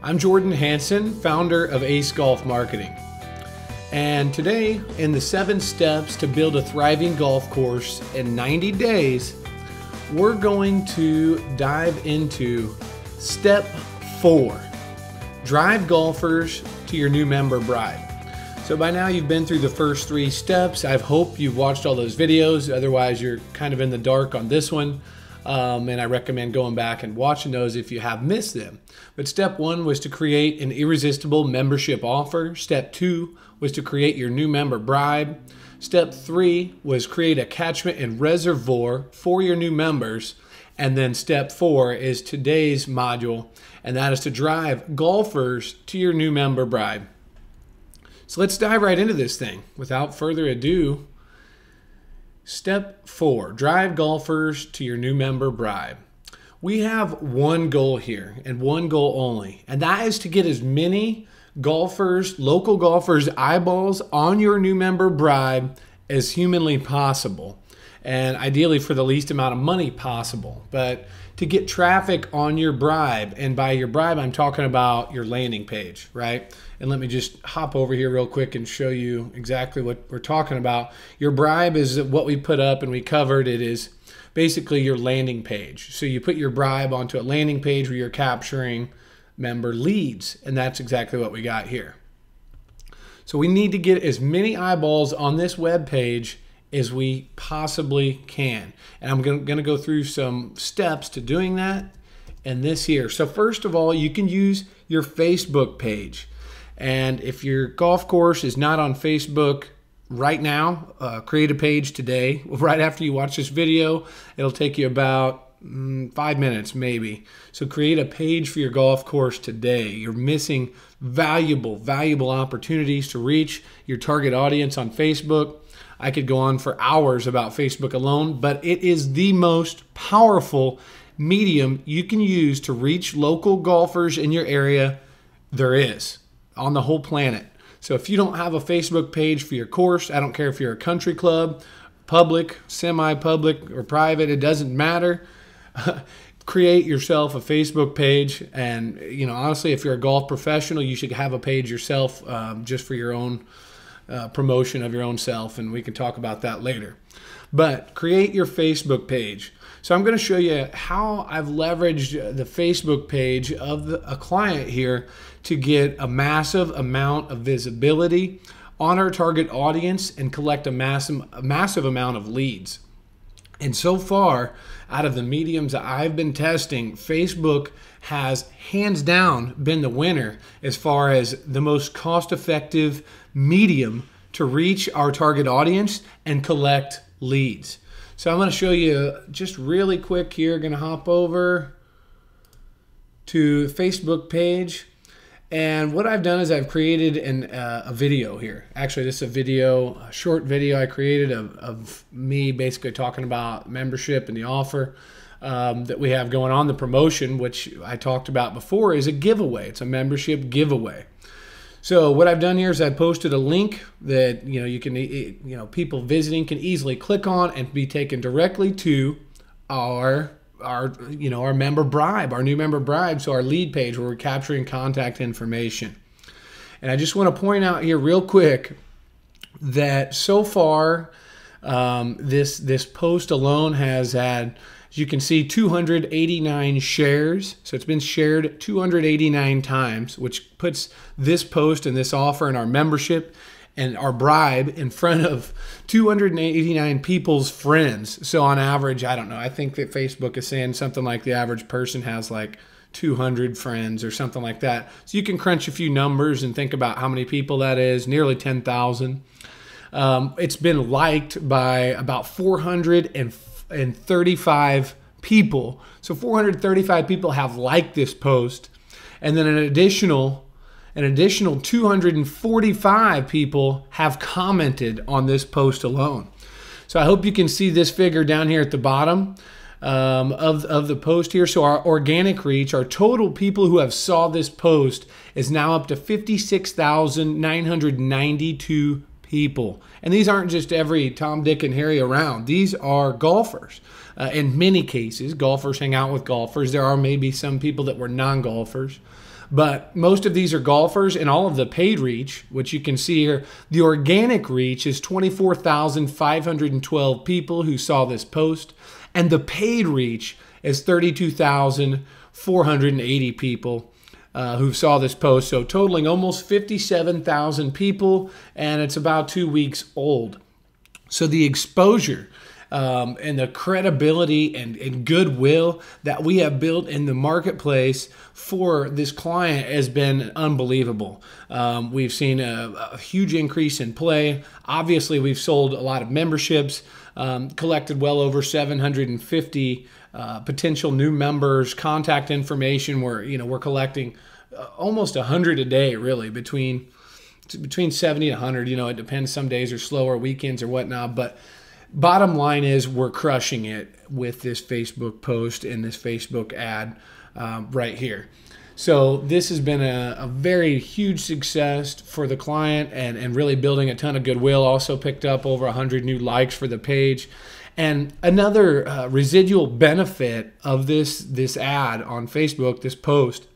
I'm Jordan Hansen, founder of Ace Golf Marketing. And today, in the 7 steps to build a thriving golf course in 90 days, we're going to dive into step 4. Drive golfers to your new member bride. So by now you've been through the first 3 steps. I hope you've watched all those videos. Otherwise, you're kind of in the dark on this one. And I recommend going back and watching those if you have missed them. But step 1 was to create an irresistible membership offer. Step 2 was to create your new member bride. Step 3 was create a catchment and reservoir for your new members. And then step 4 is today's module, and that is to drive golfers to your new member bride. So let's dive right into this thing. Without further ado, step 4, drive golfers to your new member bride. We have one goal here and one goal only, and that is to get as many golfers, local golfers, eyeballs on your new member bride as humanly possible, and ideally for the least amount of money possible. But to get traffic on your bribe, and by your bribe I'm talking about your landing page, right? And let me just hop over here real quick and show you exactly what we're talking about. Your bribe is what we put up and we covered. It is basically your landing page. So you put your bribe onto a landing page where you're capturing member leads, and that's exactly what we got here. So we need to get as many eyeballs on this web page as we possibly can. And I'm going to go through some steps to doing that in this here. So first of all, you can use your Facebook page. And if your golf course is not on Facebook right now, create a page today. Right after you watch this video, it'll take you about 5 minutes maybe. So create a page for your golf course today. You're missing valuable opportunities to reach your target audience on Facebook. I could go on for hours about Facebook alone, but it is the most powerful medium you can use to reach local golfers in your area there is on the whole planet. So if you don't have a Facebook page for your course, I don't care if you're a country club, public, semi-public, or private, it doesn't matter. Create yourself a Facebook page, and honestly, if you're a golf professional, you should have a page yourself just for your own promotion of your own self, and we can talk about that later. But create your Facebook page. So I'm going to show you how I've leveraged the Facebook page of a client here to get a massive amount of visibility on our target audience and collect a massive amount of leads. And so far, out of the mediums that I've been testing, Facebook has hands down been the winner as far as the most cost-effective medium to reach our target audience and collect leads. So I'm going to show you just really quick here. Going to hop over to the Facebook page. And what I've done is I've created a video here. Actually, this is a short video I created of me basically talking about membership and the offer that we have going on. The promotion, which I talked about before, is a giveaway. It's a membership giveaway. So what I've done here is I posted a link that you can people visiting can easily click on and be taken directly to our member bribe, our new member bribe, so our lead page where we're capturing contact information. And I just want to point out here real quick that so far this post alone has had, as you can see, 289 shares. So it's been shared 289 times, which puts this post and this offer and our membership and our bribe in front of 289 people's friends. So on average, I don't know, I think that Facebook is saying something like the average person has like 200 friends or something like that. So you can crunch a few numbers and think about how many people that is, nearly 10,000. It's been liked by about 435 people. So 435 people have liked this post, and then an additional 245 people have commented on this post alone. So I hope you can see this figure down here at the bottom of the post here. So our organic reach, our total people who have saw this post, is now up to 56,992 people. And these aren't just every Tom, Dick, and Harry around. These are golfers. In many cases, golfers hang out with golfers. There are maybe some people that were non-golfers. But most of these are golfers, and all of the paid reach, which you can see here, the organic reach is 24,512 people who saw this post, and the paid reach is 32,480 people who saw this post. So totaling almost 57,000 people, and it's about 2 weeks old. So the exposure and the credibility and goodwill that we have built in the marketplace for this client has been unbelievable. We've seen a huge increase in play. Obviously, we've sold a lot of memberships, collected well over 750 potential new members, contact information. We're collecting almost 100 a day, really, between 70 and 100. It depends. Some days are slower, weekends or whatnot, but bottom line is we're crushing it with this Facebook post and this Facebook ad right here. So this has been a very huge success for the client and really building a ton of goodwill. Also picked up over 100 new likes for the page. And another residual benefit of this ad on Facebook, this post,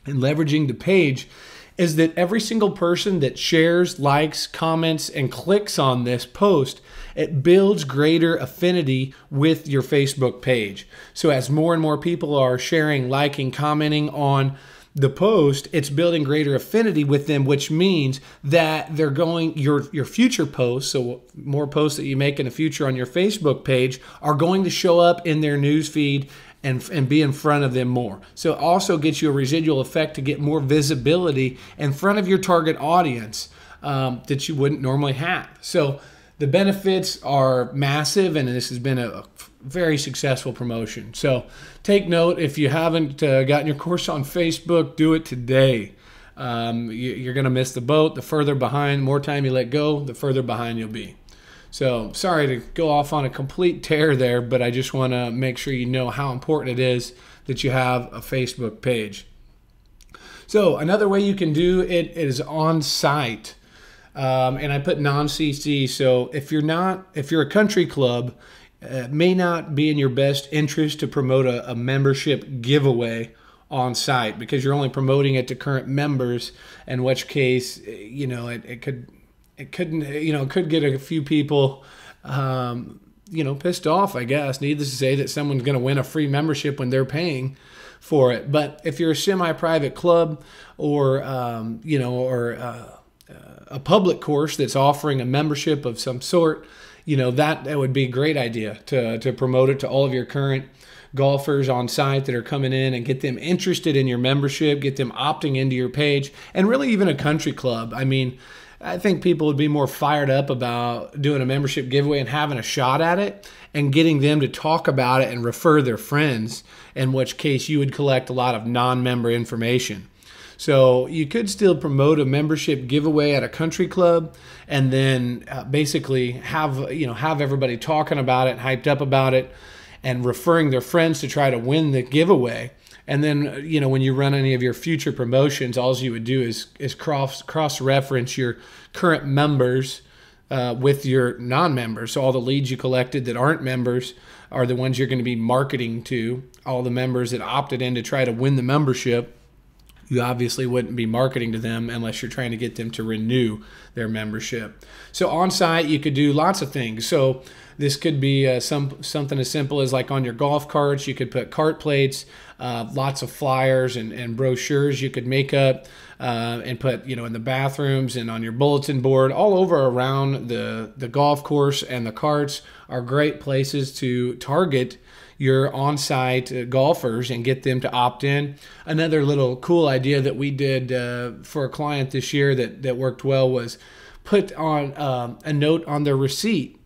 and leveraging the page, is that every single person that shares, likes, comments, and clicks on this post, it builds greater affinity with your Facebook page. So as more and more people are sharing, liking, commenting on the post, it's building greater affinity with them, which means that they're going, your future posts, so more posts that you make in the future on your Facebook page are going to show up in their news feed and be in front of them more. So it also gets you a residual effect to get more visibility in front of your target audience that you wouldn't normally have. So the benefits are massive, and this has been a very successful promotion. So take note, if you haven't gotten your course on Facebook, do it today. You're going to miss the boat. The further behind, more time you let go, the further behind you'll be. So sorry to go off on a complete tear there, but I just want to make sure you know how important it is that you have a Facebook page. So another way you can do it is on site. And I put non-CC. So if you're a country club, it may not be in your best interest to promote a membership giveaway on site because you're only promoting it to current members, in which case, it could get a few people, pissed off, I guess. Needless to say that someone's going to win a free membership when they're paying for it. But if you're a semi-private club or a public course that's offering a membership of some sort, that would be a great idea to promote it to all of your current golfers on site that are coming in and get them interested in your membership, get them opting into your page, and really even a country club. I mean, I think people would be more fired up about doing a membership giveaway and having a shot at it and getting them to talk about it and refer their friends, in which case you would collect a lot of non-member information. So you could still promote a membership giveaway at a country club and then basically have everybody talking about it, hyped up about it, and referring their friends to try to win the giveaway. And then, when you run any of your future promotions, all you would do is cross-reference your current members with your non-members. So all the leads you collected that aren't members are the ones you're going to be marketing to. All the members that opted in to try to win the membership, you obviously wouldn't be marketing to them unless you're trying to get them to renew their membership. So on site, you could do lots of things. So this could be something as simple as like on your golf carts, you could put cart plates, lots of flyers and brochures you could make up and put in the bathrooms and on your bulletin board. All over around the golf course and the carts are great places to target your on-site golfers and get them to opt in. Another little cool idea that we did for a client this year that worked well was put on a note on their receipt.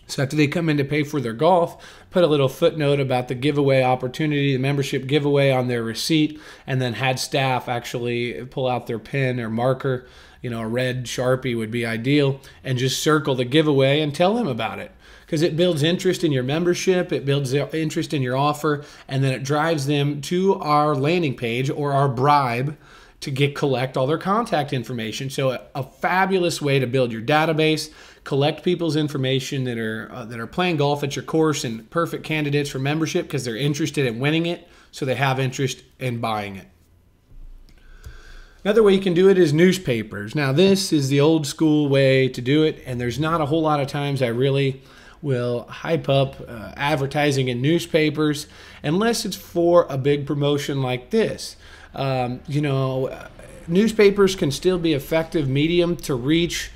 So after they come in to pay for their golf, put a little footnote about the giveaway opportunity, the membership giveaway on their receipt, and then had staff actually pull out their pen or marker, a red Sharpie would be ideal, and just circle the giveaway and tell them about it. Because it builds interest in your membership, it builds interest in your offer, and then it drives them to our landing page or our bribe to collect all their contact information. So a fabulous way to build your database, collect people's information that are playing golf at your course and perfect candidates for membership because they're interested in winning it, so they have interest in buying it. Another way you can do it is newspapers. Now, this is the old school way to do it, and there's not a whole lot of times I really will hype up advertising in newspapers unless it's for a big promotion like this. Newspapers can still be effective medium to reach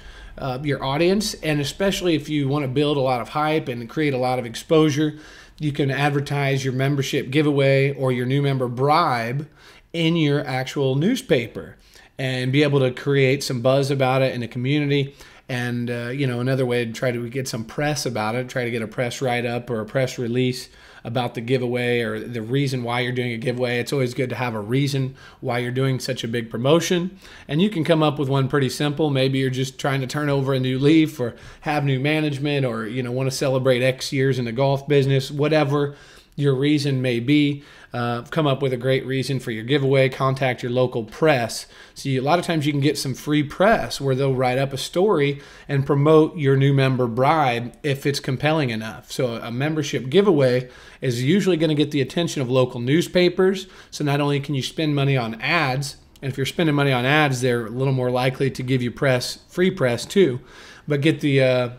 your audience, and especially if you want to build a lot of hype and create a lot of exposure, you can advertise your membership giveaway or your new member bribe in your actual newspaper and be able to create some buzz about it in the community. And another way to try to get some press about it, try to get a press write-up or a press release about the giveaway or the reason why you're doing a giveaway. It's always good to have a reason why you're doing such a big promotion. And you can come up with one pretty simple. Maybe you're just trying to turn over a new leaf or have new management, or want to celebrate X years in the golf business. Whatever your reason may be, come up with a great reason for your giveaway. Contact your local press. See, a lot of times you can get some free press where they'll write up a story and promote your new member bribe if it's compelling enough. So a membership giveaway is usually going to get the attention of local newspapers. So not only can you spend money on ads, and if you're spending money on ads, they're a little more likely to give you free press too, but get the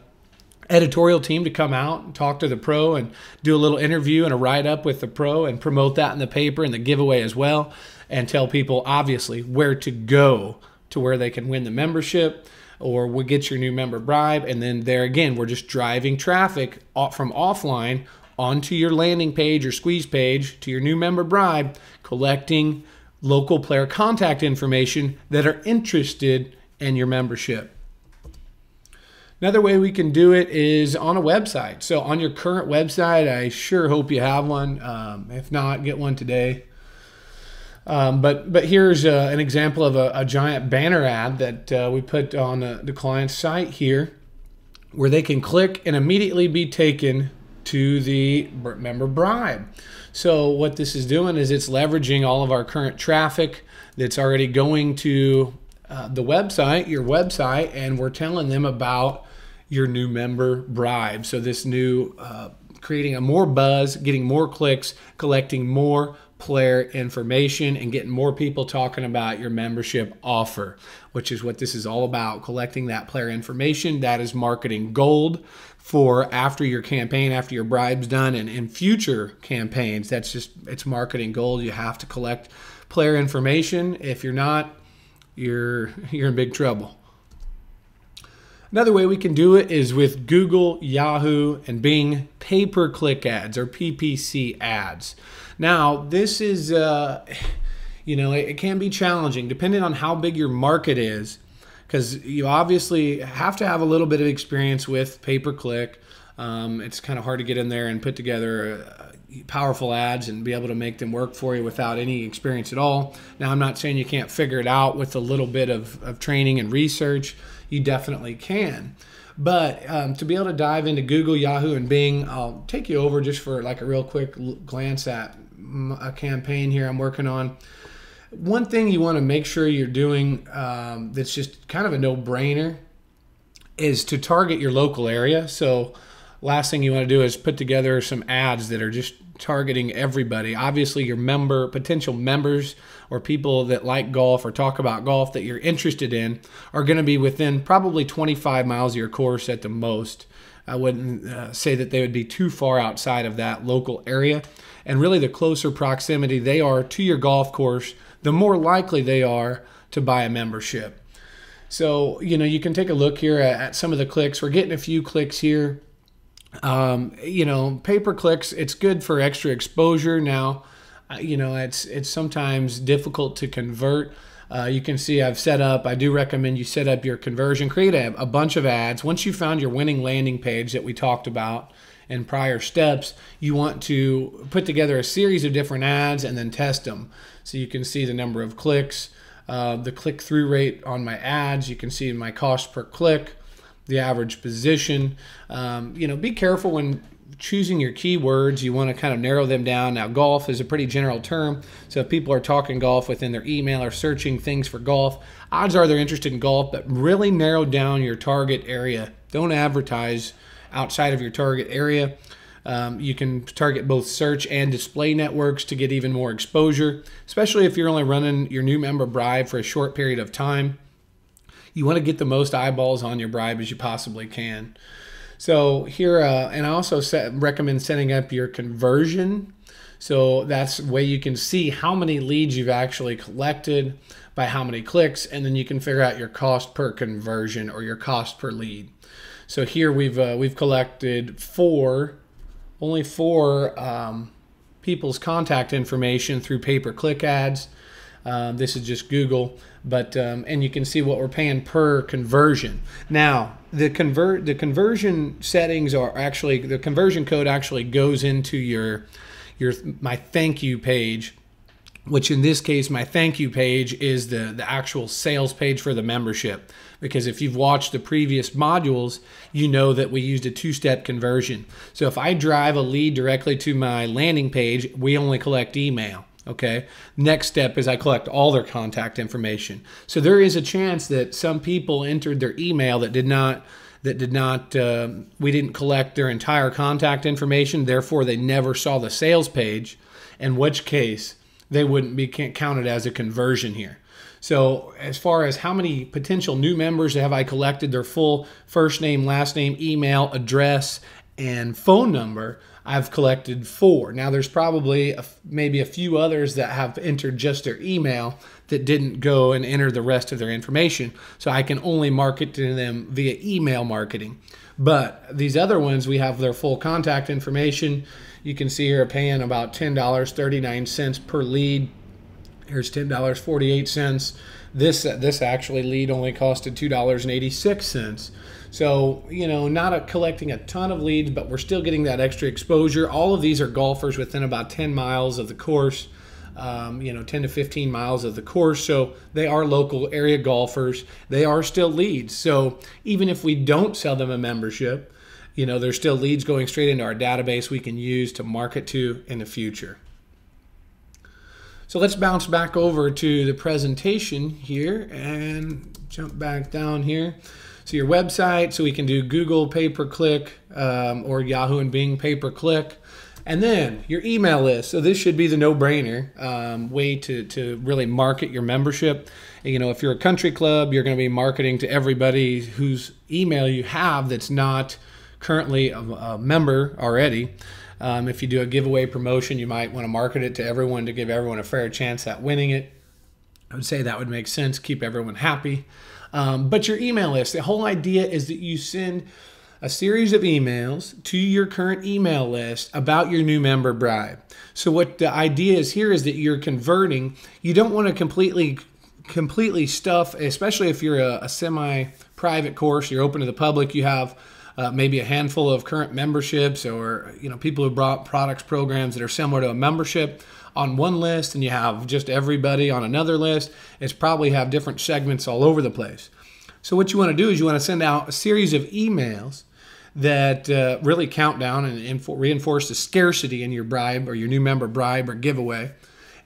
editorial team to come out and talk to the pro and do a little interview and a write-up with the pro and promote that in the paper and the giveaway as well, and tell people obviously where to go to where they can win the membership or we'll get your new member bribe. And then there again, we're just driving traffic from offline onto your landing page or squeeze page to your new member bribe, collecting local player contact information that are interested in your membership. Another way we can do it is on a website. So on your current website, I sure hope you have one. If not, get one today. But here's an example of a giant banner ad that we put on the client's site here, where they can click and immediately be taken to the member bribe. So what this is doing is it's leveraging all of our current traffic that's already going to the website, your website, and we're telling them about your new member bribe. So this new, creating a more buzz, getting more clicks, collecting more player information, and getting more people talking about your membership offer, which is what this is all about, collecting that player information. That is marketing gold for after your campaign, after your bribe's done, and in future campaigns. It's marketing gold. You have to collect player information. If you're not, you're in big trouble. Another way we can do it is with Google, Yahoo, and Bing pay-per-click ads or PPC ads. Now, this is, it can be challenging depending on how big your market is, because you obviously have to have a little bit of experience with pay-per-click. It's kind of hard to get in there and put together powerful ads and be able to make them work for you without any experience at all. Now, I'm not saying you can't figure it out with a little bit of training and research. You definitely can. But to be able to dive into Google, Yahoo, and Bing, I'll take you over just for like a real quick glance at a campaign here I'm working on. One thing you want to make sure you're doing that's just kind of a no-brainer is to target your local area. So last thing you want to do is put together some ads that are just targeting everybody. Obviously, your potential members or people that like golf or talk about golf that you're interested in are going to be within probably 25 miles of your course at the most. I wouldn't say that they would be too far outside of that local area. And really, the closer proximity they are to your golf course, the more likely they are to buy a membership. So, you can take a look here at some of the clicks. We're getting a few clicks here. Pay-per-clicks, it's good for extra exposure. Now, it's sometimes difficult to convert. You can see I do recommend you set up your conversion, create a bunch of ads. Once you found your winning landing page that we talked about in prior steps, you want to put together a series of different ads and then test them. So you can see the number of clicks, the click-through rate on my ads. You can see my cost per click, the average position. Be careful when choosing your keywords. You want to kind of narrow them down. Now, golf is a pretty general term, so if people are talking golf within their email or searching things for golf, odds are they're interested in golf, but really narrow down your target area. Don't advertise outside of your target area. You can target both search and display networks to get even more exposure, especially if you're only running your new member bribe for a short period of time. You want to get the most eyeballs on your bribe as you possibly can. So here, and I also recommend setting up your conversion. So that's a way you can see how many leads you've actually collected by how many clicks, and then you can figure out your cost per conversion or your cost per lead. So here we've collected only four people's contact information through pay-per-click ads. This is just Google, but and you can see what we're paying per conversion. Now the conversion settings are actually, the conversion code actually goes into my thank you page, which in this case, my thank you page is the actual sales page for the membership. Because if you've watched the previous modules, you know that we used a two-step conversion. So if I drive a lead directly to my landing page, we only collect email. Okay. Next step is I collect all their contact information. So there is a chance that some people entered their email that we didn't collect their entire contact information. Therefore, they never saw the sales page, in which case they wouldn't be counted as a conversion here. So as far as how many potential new members have I collected, their full first name, last name, email, address, and phone number, I've collected 4. Now there's probably maybe a few others that have entered just their email that didn't go and enter the rest of their information. So I can only market to them via email marketing. But these other ones, we have their full contact information. You can see here paying about $10.39 per lead. Here's $10.48. This actually lead only costed $2.86. So, you know, not collecting a ton of leads, but we're still getting that extra exposure. All of these are golfers within about 10 miles of the course, 10 to 15 miles of the course. So they are local area golfers. They are still leads. So even if we don't sell them a membership, you know, there's still leads going straight into our database we can use to market to in the future. So let's bounce back over to the presentation here and jump back down here. So your website, so we can do Google pay-per-click or Yahoo and Bing pay-per-click. And then your email list. So this should be the no-brainer way to really market your membership. You know, if you're a country club, you're going to be marketing to everybody whose email you have that's not currently a member already. If you do a giveaway promotion, you might want to market it to everyone to give everyone a fair chance at winning it. I would say that would make sense, keep everyone happy. But your email list, the whole idea is that you send a series of emails to your current email list about your new member bribe. So what the idea is here is that you're converting. You don't want to completely stuff, especially if you're a semi-private course, you're open to the public, you have maybe a handful of current memberships, or people who brought products, programs that are similar to a membership on one list, and you have just everybody on another list. It's probably have different segments all over the place. So what you want to do is you want to send out a series of emails that really count down and reinforce the scarcity in your bribe or your new member bribe or giveaway.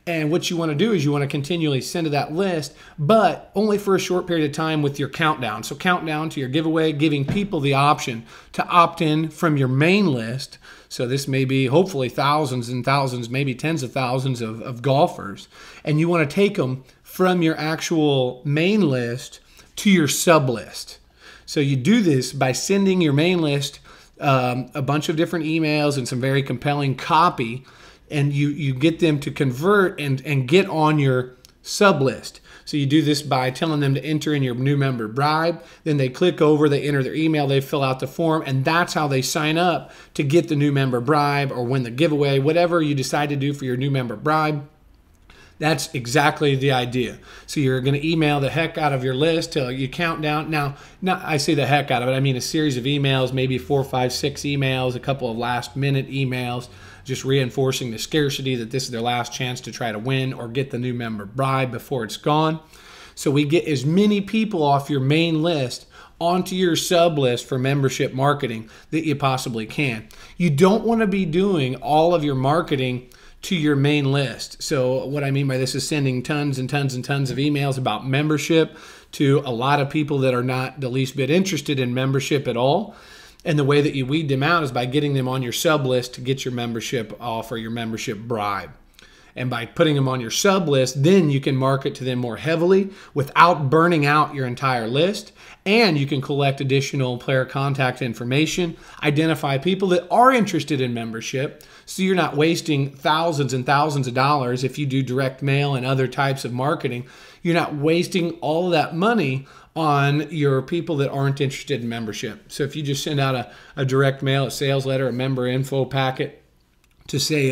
And what you want to do is you want to continually send to that list, but only for a short period of time with your countdown. So countdown to your giveaway, giving people the option to opt in from your main list. So this may be hopefully thousands and thousands, maybe tens of thousands of golfers. And you want to take them from your actual main list to your sub list. So you do this by sending your main list a bunch of different emails and some very compelling copy, and you get them to convert and get on your sub list. So you do this by telling them to enter in your new member bribe. Then they click over, they enter their email, they fill out the form, and that's how they sign up to get the new member bribe or win the giveaway, whatever you decide to do for your new member bribe. That's exactly the idea. So you're going to email the heck out of your list till you count down. Now, I say the heck out of it, I mean a series of emails, maybe 4, 5, 6 emails, a couple of last-minute emails, just reinforcing the scarcity that this is their last chance to try to win or get the new member bribe before it's gone. So we get as many people off your main list onto your sub list for membership marketing that you possibly can. You don't want to be doing all of your marketing to your main list. So what I mean by this is sending tons and tons and tons of emails about membership to a lot of people that are not the least bit interested in membership at all. And the way that you weed them out is by getting them on your sub list to get your membership off or your membership bribe. And by putting them on your sub list, then you can market to them more heavily without burning out your entire list. And you can collect additional player contact information, identify people that are interested in membership, so you're not wasting thousands and thousands of dollars if you do direct mail and other types of marketing. You're not wasting all of that money on your people that aren't interested in membership. So if you just send out a direct mail, a sales letter, a member info packet to say,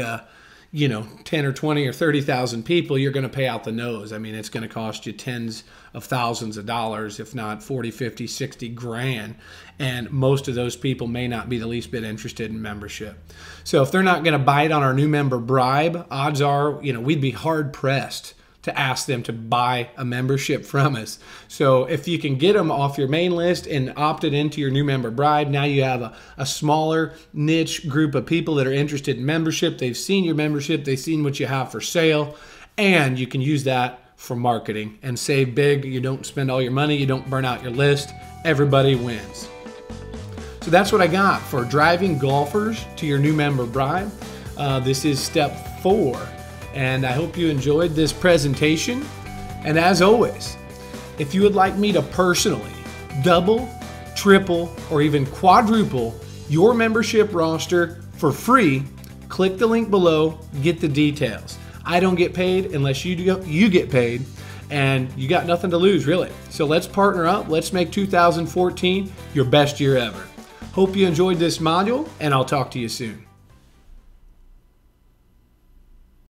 10 or 20 or 30,000 people, you're going to pay out the nose. I mean, it's going to cost you tens of thousands of dollars, if not 40, 50, 60 grand. And most of those people may not be the least bit interested in membership. So if they're not going to bite on our new member bribe, odds are, we'd be hard pressed to ask them to buy a membership from us. So if you can get them off your main list and opted into your new member bribe, now you have a smaller niche group of people that are interested in membership. They've seen your membership, they've seen what you have for sale, and you can use that for marketing and save big. You don't spend all your money, you don't burn out your list. Everybody wins. So that's what I got for driving golfers to your new member bribe. This is step 4. And I hope you enjoyed this presentation. And as always, if you would like me to personally double, triple, or even quadruple your membership roster for free, click the link below, get the details. I don't get paid unless you get paid, and you got nothing to lose, really. So let's partner up. Let's make 2014 your best year ever. Hope you enjoyed this module, and I'll talk to you soon.